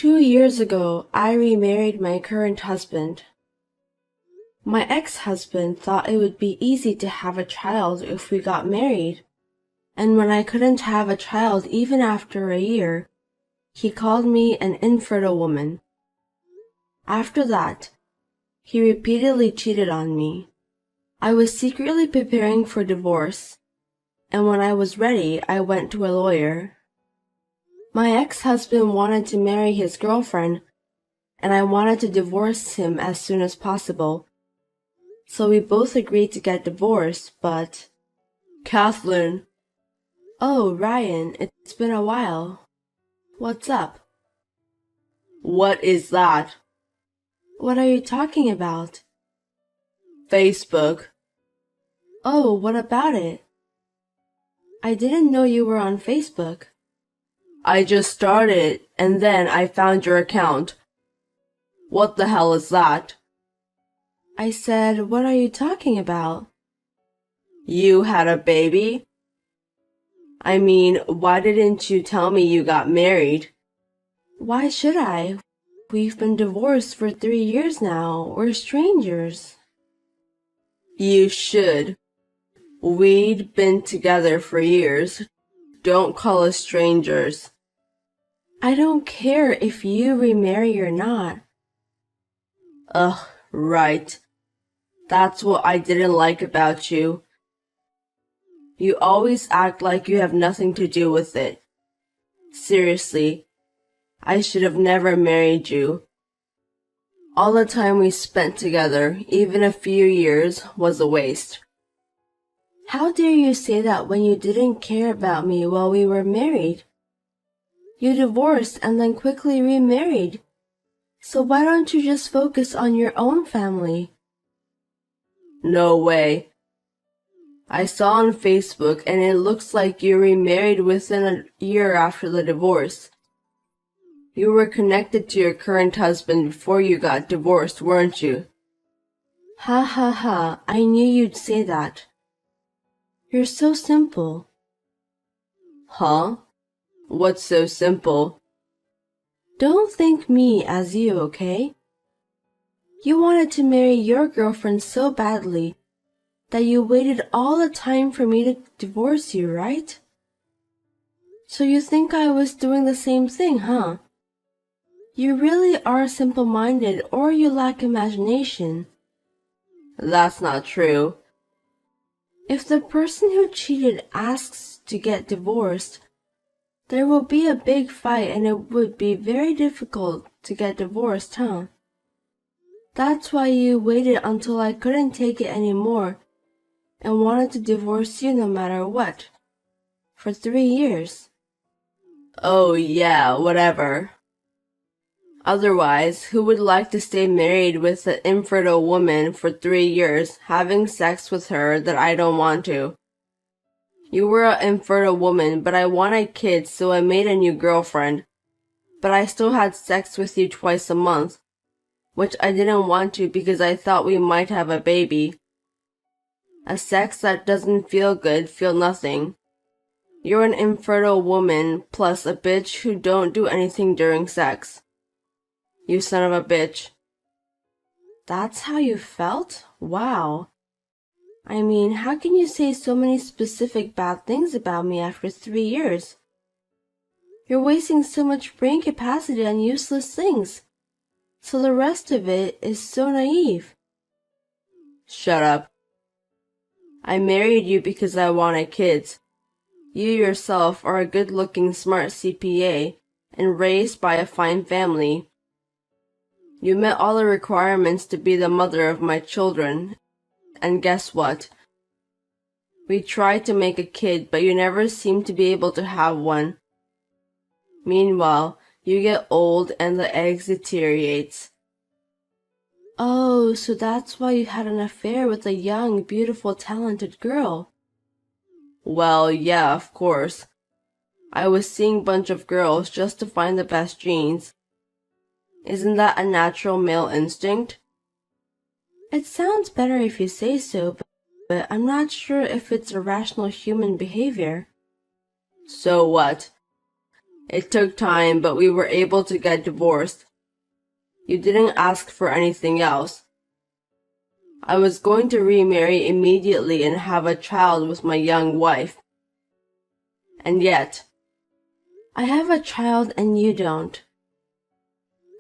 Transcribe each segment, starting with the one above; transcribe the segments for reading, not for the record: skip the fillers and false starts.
2 years ago, I remarried my current husband. My ex-husband thought it would be easy to have a child if we got married, and when I couldn't have a child even after a year, he called me an infertile woman. After that, he repeatedly cheated on me. I was secretly preparing for divorce, and when I was ready, I went to a lawyer. My ex-husband wanted to marry his girlfriend, and I wanted to divorce him as soon as possible. So we both agreed to get divorced, but... Kathleen. Oh, Ryan, it's been a while. What's up? What is that? What are you talking about? Facebook. Oh, what about it? I didn't know you were on Facebook. I just started, and then I found your account. What the hell is that? I said, what are you talking about? You had a baby? I mean, why didn't you tell me you got married? Why should I? We've been divorced for 3 years now. We're strangers. You should. We'd been together for years. Don't call us strangers. I don't care if you remarry or not. Ugh, right. That's what I didn't like about you. You always act like you have nothing to do with it. Seriously, I should have never married you. All the time we spent together, even a few years, was a waste. How dare you say that when you didn't care about me while we were married? You divorced and then quickly remarried. So why don't you just focus on your own family? No way. I saw on Facebook and it looks like you remarried within a year after the divorce. You were connected to your current husband before you got divorced, weren't you? Ha ha ha, I knew you'd say that. You're so simple. Huh? What's so simple? Don't think me as you, okay? You wanted to marry your girlfriend so badly that you waited all the time for me to divorce you, right? So you think I was doing the same thing, huh? You really are simple-minded or you lack imagination. That's not true. If the person who cheated asks to get divorced, there will be a big fight and it would be very difficult to get divorced, huh? That's why you waited until I couldn't take it anymore and wanted to divorce you no matter what. For 3 years. Oh yeah, whatever. Otherwise, who would like to stay married with an infertile woman for 3 years, having sex with her that I don't want to? You were an infertile woman, but I wanted kids, so I made a new girlfriend. But I still had sex with you twice a month, which I didn't want to because I thought we might have a baby. A sex that doesn't feel good, feel nothing. You're an infertile woman, plus a bitch who don't do anything during sex. You son of a bitch. That's how you felt? Wow. I mean, how can you say so many specific bad things about me after 3 years? You're wasting so much brain capacity on useless things. So the rest of it is so naive. Shut up. I married you because I wanted kids. You yourself are a good-looking, smart CPA and raised by a fine family. You met all the requirements to be the mother of my children. And guess what? We tried to make a kid, but you never seemed to be able to have one. Meanwhile, you get old and the eggs deteriorates. Oh, so that's why you had an affair with a young, beautiful, talented girl. Well, yeah, of course. I was seeing a bunch of girls just to find the best genes. Isn't that a natural male instinct? It sounds better if you say so, but I'm not sure if it's a rational human behavior. So what? It took time, but we were able to get divorced. You didn't ask for anything else. I was going to remarry immediately and have a child with my young wife. And yet, I have a child and you don't.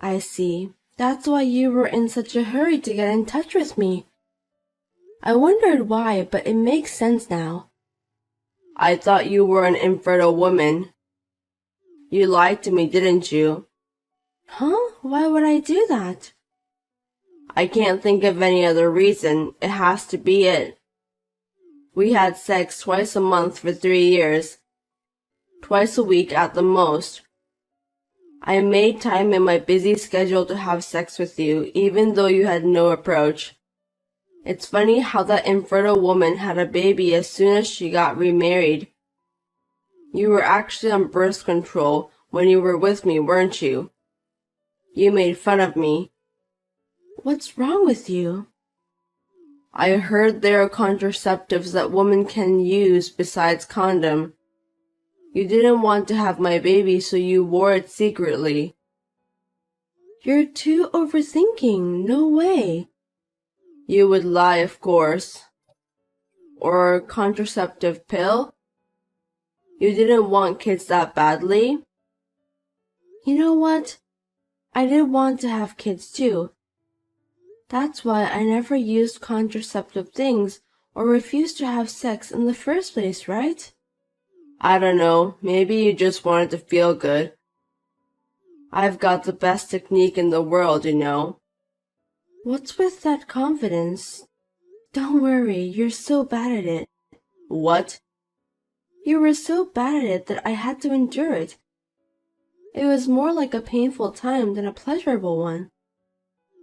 I see. That's why you were in such a hurry to get in touch with me. I wondered why, but it makes sense now. I thought you were an infertile woman. You lied to me, didn't you? Huh? Why would I do that? I can't think of any other reason. It has to be it. We had sex twice a month for 3 years. Twice a week at the most. I made time in my busy schedule to have sex with you, even though you had no approach. It's funny how that infertile woman had a baby as soon as she got remarried. You were actually on birth control when you were with me, weren't you? You made fun of me. What's wrong with you? I heard there are contraceptives that women can use besides condom. You didn't want to have my baby, so you wore it secretly. You're too overthinking. No way. You would lie, of course. Or contraceptive pill? You didn't want kids that badly? You know what? I did want to have kids too. That's why I never used contraceptive things or refused to have sex in the first place, right? I don't know, maybe you just wanted to feel good. I've got the best technique in the world, you know. What's with that confidence? Don't worry, you're so bad at it. What? You were so bad at it that I had to endure it. It was more like a painful time than a pleasurable one.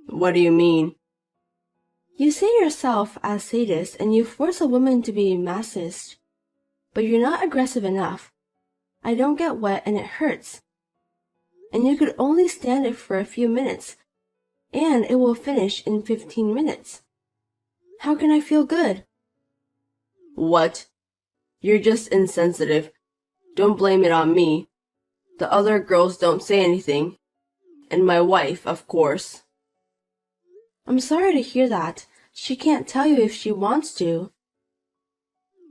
What do you mean? You say yourself as sadist and you force a woman to be masochist. But you're not aggressive enough. I don't get wet and it hurts. And you could only stand it for a few minutes. And it will finish in 15 minutes. How can I feel good? What? You're just insensitive. Don't blame it on me. The other girls don't say anything. And my wife, of course. I'm sorry to hear that. She can't tell you if she wants to.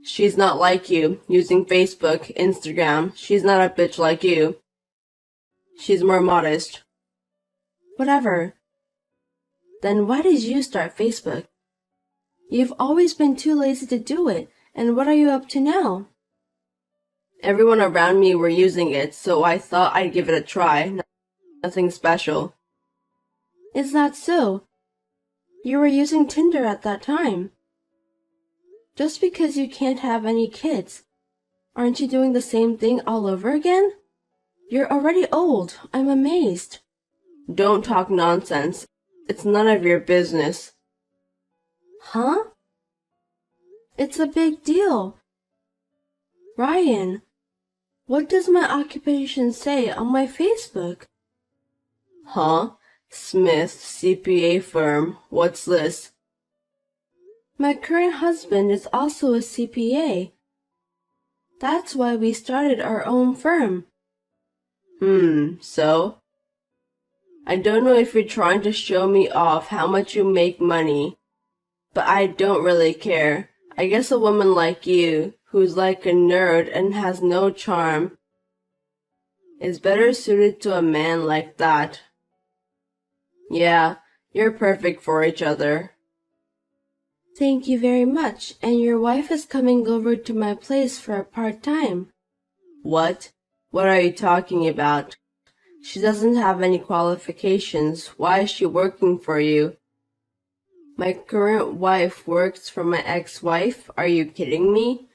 She's not like you, using Facebook, Instagram. She's not a bitch like you. She's more modest. Whatever. Then why did you start Facebook? You've always been too lazy to do it, and what are you up to now? Everyone around me were using it, so I thought I'd give it a try. Nothing special. Is that so? You were using Tinder at that time. Just because you can't have any kids, aren't you doing the same thing all over again? You're already old. I'm amazed. Don't talk nonsense. It's none of your business. Huh? It's a big deal. Ryan, what does my occupation say on my Facebook? Huh? Smith, CPA firm. What's this? My current husband is also a CPA. That's why we started our own firm. So? I don't know if you're trying to show me off how much you make money, but I don't really care. I guess a woman like you, who's like a nerd and has no charm, is better suited to a man like that. Yeah, you're perfect for each other. Thank you very much, and your wife is coming over to my place for a part-time. What? What are you talking about? She doesn't have any qualifications. Why is she working for you? My current wife works for my ex-wife? Are you kidding me?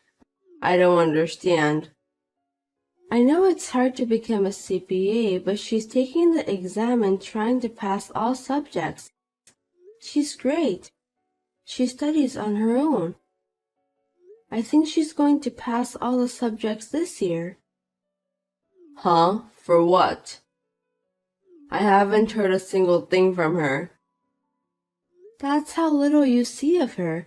I don't understand. I know it's hard to become a CPA, but she's taking the exam and trying to pass all subjects. She's great. She studies on her own. I think she's going to pass all the subjects this year. Huh? For what? I haven't heard a single thing from her. That's how little you see of her.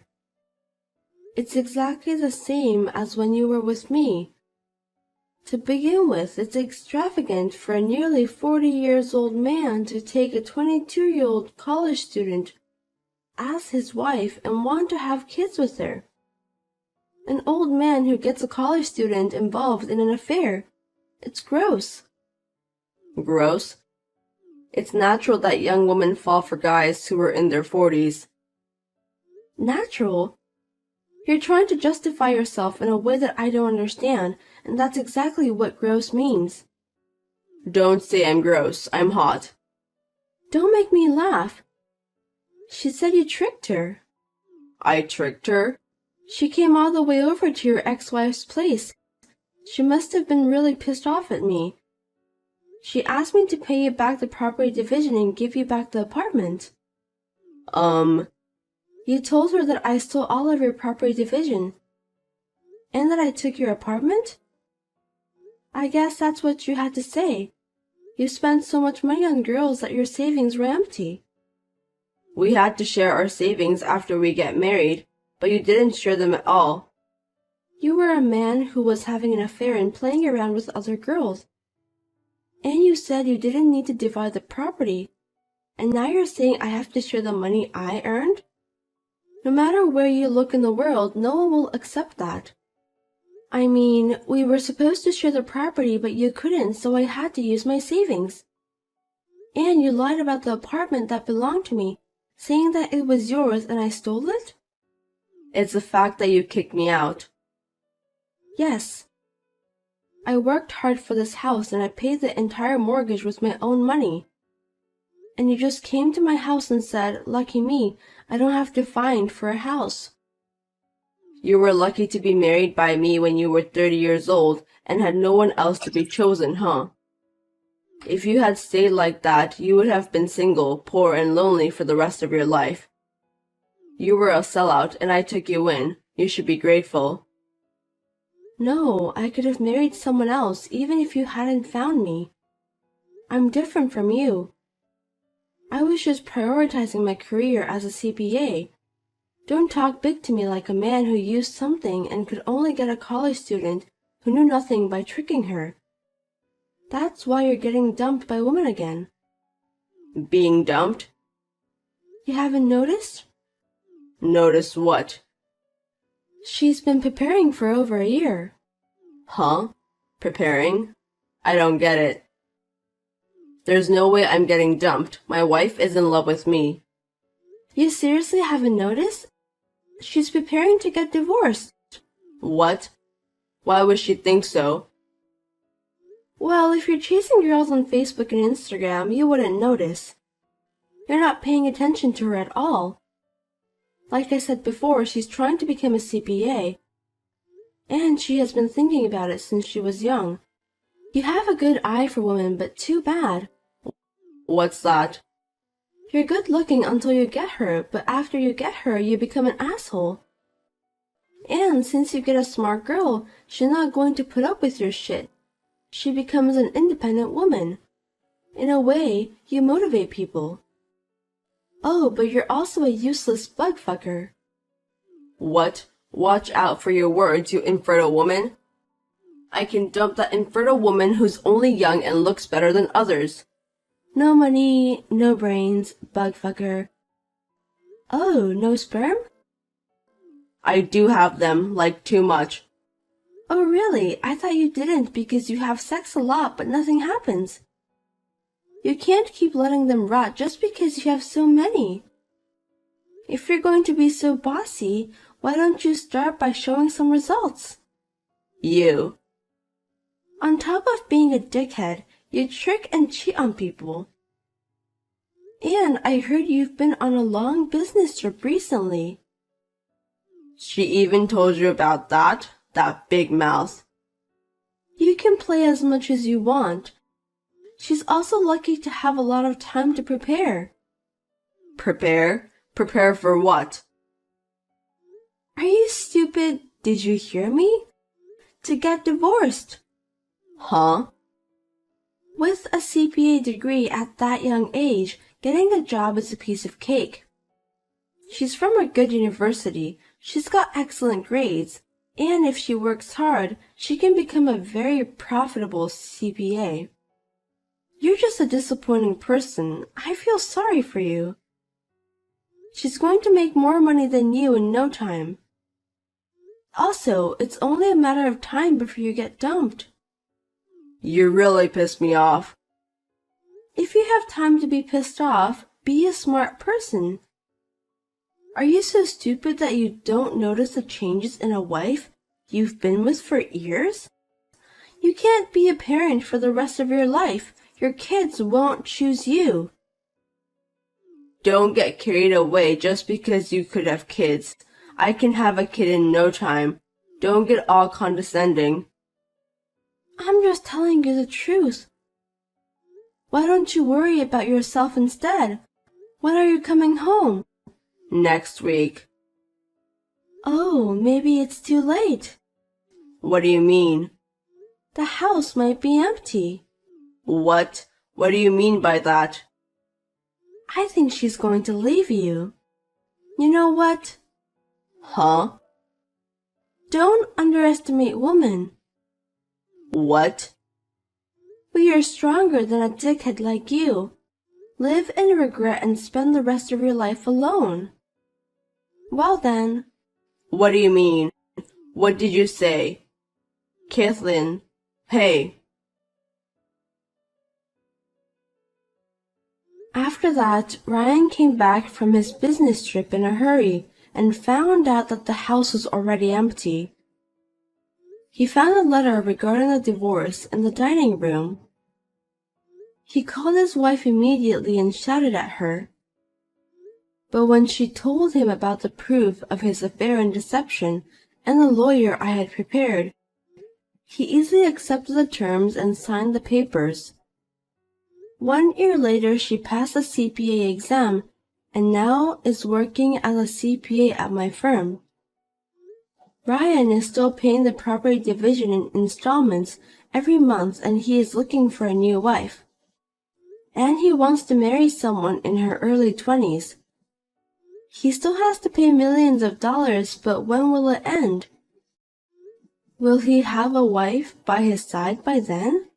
It's exactly the same as when you were with me. To begin with, it's extravagant for a nearly 40 years old man to take a 22-year-old college student as his wife and want to have kids with her. An old man who gets a college student involved in an affair. It's gross. Gross? It's natural that young women fall for guys who are in their 40s. Natural? You're trying to justify yourself in a way that I don't understand, and that's exactly what gross means. Don't say I'm gross. I'm hot. Don't make me laugh. She said you tricked her. I tricked her? She came all the way over to your ex-wife's place. She must have been really pissed off at me. She asked me to pay you back the property division and give you back the apartment. You told her that I stole all of your property division. And that I took your apartment? I guess that's what you had to say. You spent so much money on girls that your savings were empty. We had to share our savings after we get married, but you didn't share them at all. You were a man who was having an affair and playing around with other girls. And you said you didn't need to divide the property. And now you're saying I have to share the money I earned? No matter where you look in the world, no one will accept that. I mean, we were supposed to share the property, but you couldn't, so I had to use my savings. And you lied about the apartment that belonged to me, saying that it was yours and I stole it? It's the fact that you kicked me out. Yes. I worked hard for this house and I paid the entire mortgage with my own money. And you just came to my house and said, lucky me, I don't have to find for a house. You were lucky to be married by me when you were 30 years old and had no one else to be chosen, huh? If you had stayed like that, you would have been single, poor, and lonely for the rest of your life. You were a sellout and I took you in. You should be grateful. No, I could have married someone else even if you hadn't found me. I'm different from you. I was just prioritizing my career as a CPA. Don't talk big to me like a man who used something and could only get a college student who knew nothing by tricking her. That's why you're getting dumped by women again. Being dumped? You haven't noticed? Noticed what? She's been preparing for over a year. Huh? Preparing? I don't get it. There's no way I'm getting dumped. My wife is in love with me. You seriously haven't noticed? She's preparing to get divorced. What? Why would she think so? Well, if you're chasing girls on Facebook and Instagram, you wouldn't notice. You're not paying attention to her at all. Like I said before, she's trying to become a CPA. And she has been thinking about it since she was young. You have a good eye for women, but too bad. What's that? You're good looking until you get her, but after you get her, you become an asshole. And since you get a smart girl, she's not going to put up with your shit. She becomes an independent woman. In a way, you motivate people. Oh, but you're also a useless bug fucker. What? Watch out for your words, you infertile woman. I can dump that infertile woman who's only young and looks better than others. No money, no brains, bug fucker. Oh, no sperm? I do have them, like too much. Oh really? I thought you didn't because you have sex a lot but nothing happens. You can't keep letting them rot just because you have so many. If you're going to be so bossy, why don't you start by showing some results? You. On top of being a dickhead, you trick and cheat on people. And I heard you've been on a long business trip recently. She even told you about that? That big mouth. You can play as much as you want. She's also lucky to have a lot of time to prepare. Prepare? Prepare for what? Are you stupid? Did you hear me? To get divorced. Huh? With a CPA degree at that young age, getting a job is a piece of cake. She's from a good university, she's got excellent grades, And if she works hard, she can become a very profitable CPA. You're just a disappointing person. I feel sorry for you. She's going to make more money than you in no time. Also, it's only a matter of time before you get dumped. You really pissed me off. If you have time to be pissed off, be a smart person. Are you so stupid that you don't notice the changes in a wife you've been with for years? You can't be a parent for the rest of your life. Your kids won't choose you. Don't get carried away just because you could have kids. I can have a kid in no time. Don't get all condescending. I'm just telling you the truth. Why don't you worry about yourself instead? When are you coming home? Next week. Oh, maybe it's too late. What do you mean? The house might be empty. What? What do you mean by that? I think she's going to leave you. You know what? Huh? Don't underestimate women. What? We are stronger than a dickhead like you. Live in regret and spend the rest of your life alone. Well then. What do you mean? What did you say? Kathleen, hey. After that, Ryan came back from his business trip in a hurry and found out that the house was already empty. He found a letter regarding the divorce in the dining room. He called his wife immediately and shouted at her. But when she told him about the proof of his affair and deception and the lawyer I had prepared, he easily accepted the terms and signed the papers. 1 year later, she passed the CPA exam and now is working as a CPA at my firm. Ryan is still paying the property division in installments every month and he is looking for a new wife. And he wants to marry someone in her early 20s. He still has to pay millions of dollars, but when will it end? Will he have a wife by his side by then?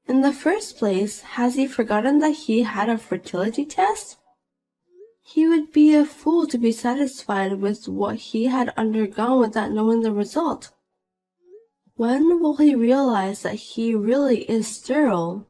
In the first place, has he forgotten that he had a fertility test? He would be a fool to be satisfied with what he had undergone without knowing the result. When will he realize that he really is sterile?